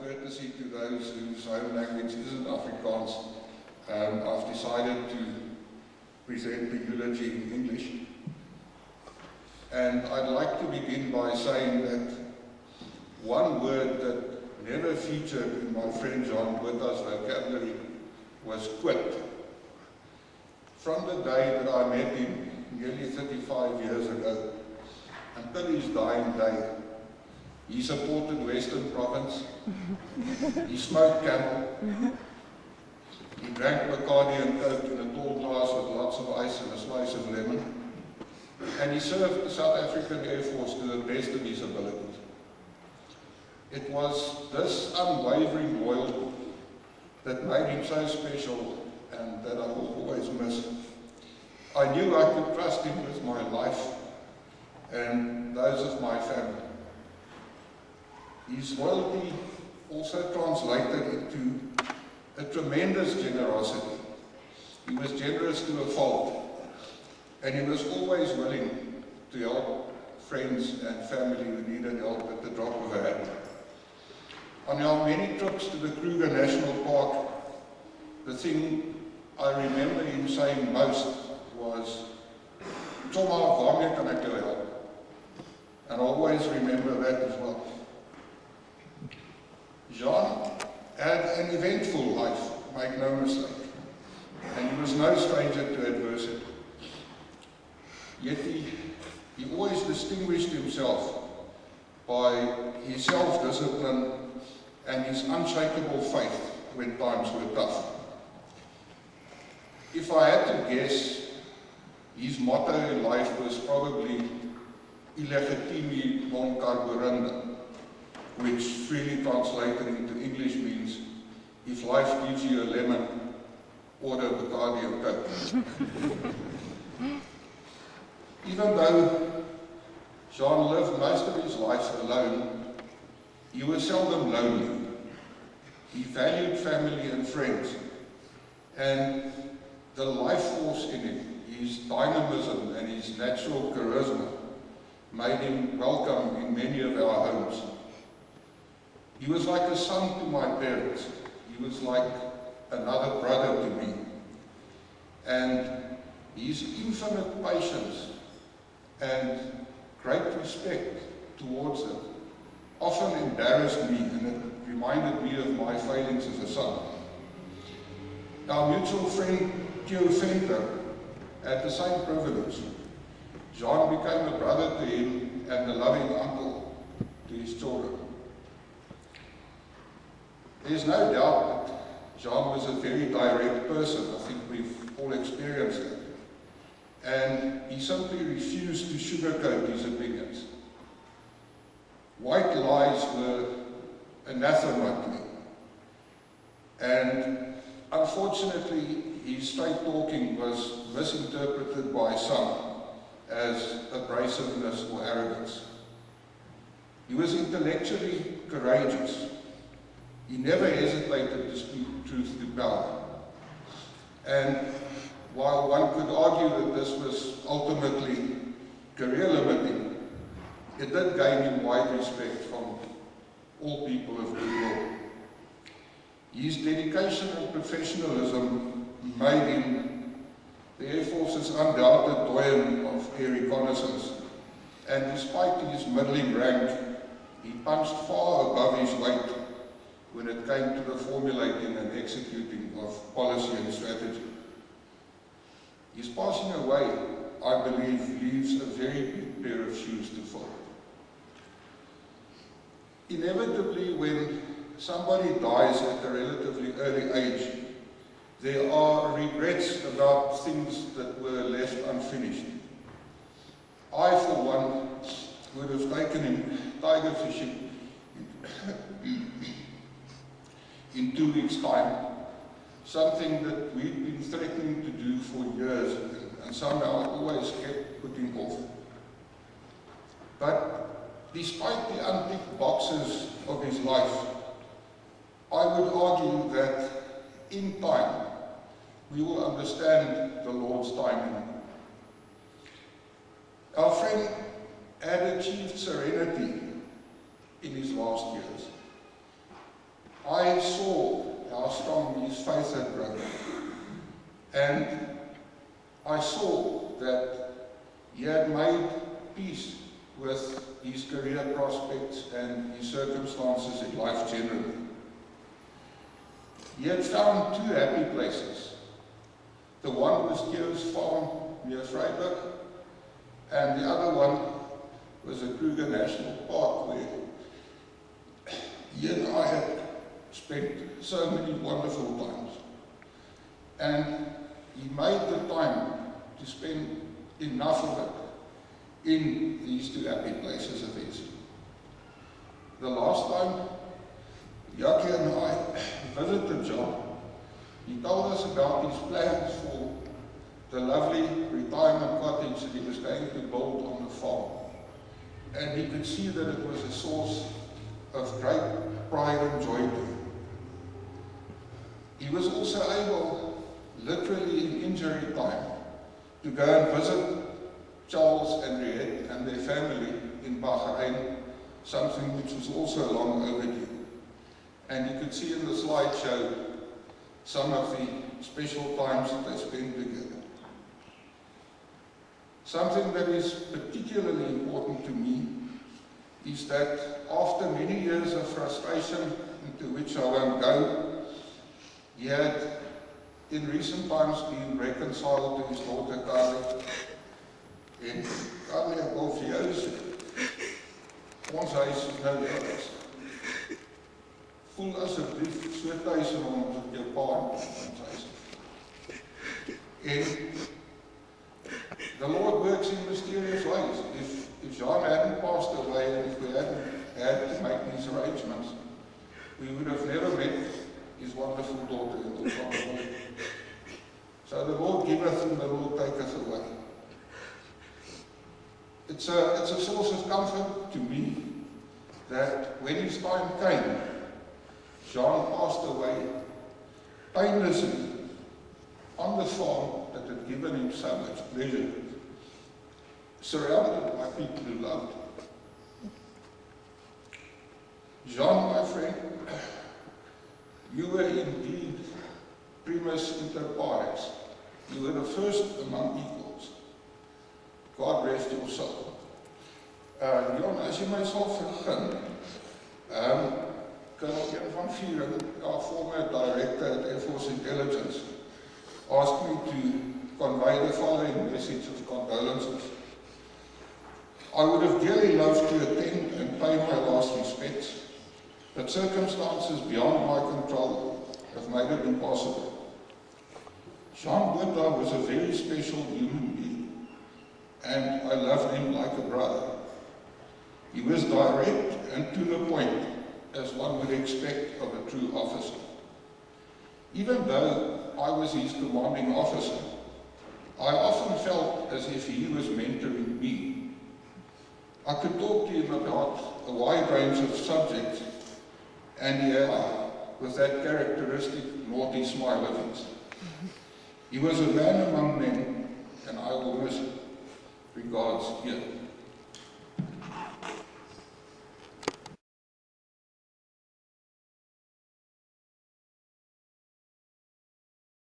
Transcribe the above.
courtesy to those whose home language isn't Afrikaans, I've decided to present the eulogy in English. And I'd like to begin by saying that one word that never featured in my friend Jean Botha's vocabulary was quit. From the day that I met him nearly 35 years ago until his dying day, he supported Western Province, he smoked camel, he drank Bacardi and Coke in a tall glass with lots of ice and a slice of lemon, and he served the South African Air Force to the best of his abilities. It was this unwavering loyalty that made him so special and that I will always miss. I knew I could trust him with my life and those of my family. His loyalty also translated into a tremendous generosity. He was generous to a fault, and he was always willing to help friends and family who needed help at the drop of a hat. On our many trips to the Kruger National Park, the thing I remember him saying most was, "Toma, waarmee kan ek jou help?" And I always remember that as well. Jean had an eventful life, make no mistake, and he was no stranger to adversity. Yet he always distinguished himself by his self-discipline and his unshakable faith when times were tough. If I had to guess, his motto in life was probably "Illegitimi non carburando," which freely translated into English means, if life gives you a lemon, order Bacardi and Coke. Even though Jean lived most of his life alone, he was seldom lonely. He valued family and friends, and the life force in him, his dynamism and his natural charisma, made him welcome in many of our homes. He was like a son to my parents. He was like another brother to me. And his infinite patience and great respect towards them often embarrassed me, and it reminded me of my failings as a son. Our mutual friend Theo Venter had the same privilege. Jean became a brother to him and a loving uncle to his children. There's no doubt that Jean was a very direct person. I think we've all experienced it. And he simply refused to sugarcoat his opinions. White lies were anathema to him. And unfortunately, his straight talking was misinterpreted by some as abrasiveness or arrogance. He was intellectually courageous. He never hesitated to speak truth to power. And while one could argue that this was ultimately career limiting, it did gain him wide respect from all people of goodwill. His dedication and professionalism made him the Air Force's undoubted doyen of air reconnaissance, and despite his middling rank, he punched far above his weight when it came to the formulating and executing of policy and strategy. His passing away, I believe, leaves a very big pair of shoes to fill. Inevitably, when somebody dies at a relatively early age, there are regrets about things that were left unfinished. I, for one, would have taken him tiger fishing in 2 weeks' time, something that we'd been threatening to do for years and somehow always kept putting off. But despite the unticked boxes of his life, I would argue that in time we will understand the Lord's timing. Our friend had achieved serenity in his last years. I saw how strong his faith had grown. And I saw that he had made peace with his career prospects and his circumstances in life generally. He had found two happy places. The one was Kier's farm near Vryburg, and the other one was the Kruger National Park, where he and I had spent so many wonderful times. And he made the time to spend enough of it in these two happy places of his. The last time Jackie and I visited John, he told us about his plans for the lovely retirement cottage that he was going to build on the farm. And he could see that it was a source of great pride and joy to him. He was also able, literally in injury time, to go and visit Charles and Riette and their family in Bahrain, something which was also long overdue. And you could see in the slideshow some of the special times that they spent together. Something that is particularly important to me is that after many years of frustration, into which I won't go, he had in recent times been reconciled to his daughter Carly. En Carly het al vir jou sê, ons huis is nou jou. Voel asseblief so thuis in ons met jou pa in ons huis. En the Lord works in mysterious ways. If Jean hadn't passed away and if we hadn't had to make these arrangements, we would have never met his wonderful daughter in the world. So the Lord giveth and the Lord taketh away. It's a source of comfort to me that when his time came, Jean passed away painlessly on the farm that had given him so much pleasure, surrounded by people who loved him. Jean, my friend, you were indeed primus inter pares. You were the first among equals. God rest your soul. Jan, as jy my sal vergun, Colonel Jan van Vieren, our former director at Air Force Intelligence, asked me to convey the following message of condolences. I would have dearly loved to attend and pay my last respects, but circumstances beyond my control have made it impossible. Jean Botha was a very special human being, and I loved him like a brother. He was direct and to the point, as one would expect of a true officer. Even though I was his commanding officer, I often felt as if he was mentoring me. I could talk to him about a wide range of subjects, and he had with that characteristic naughty smile of his. He was a man among men, and I will miss him. Regards, here.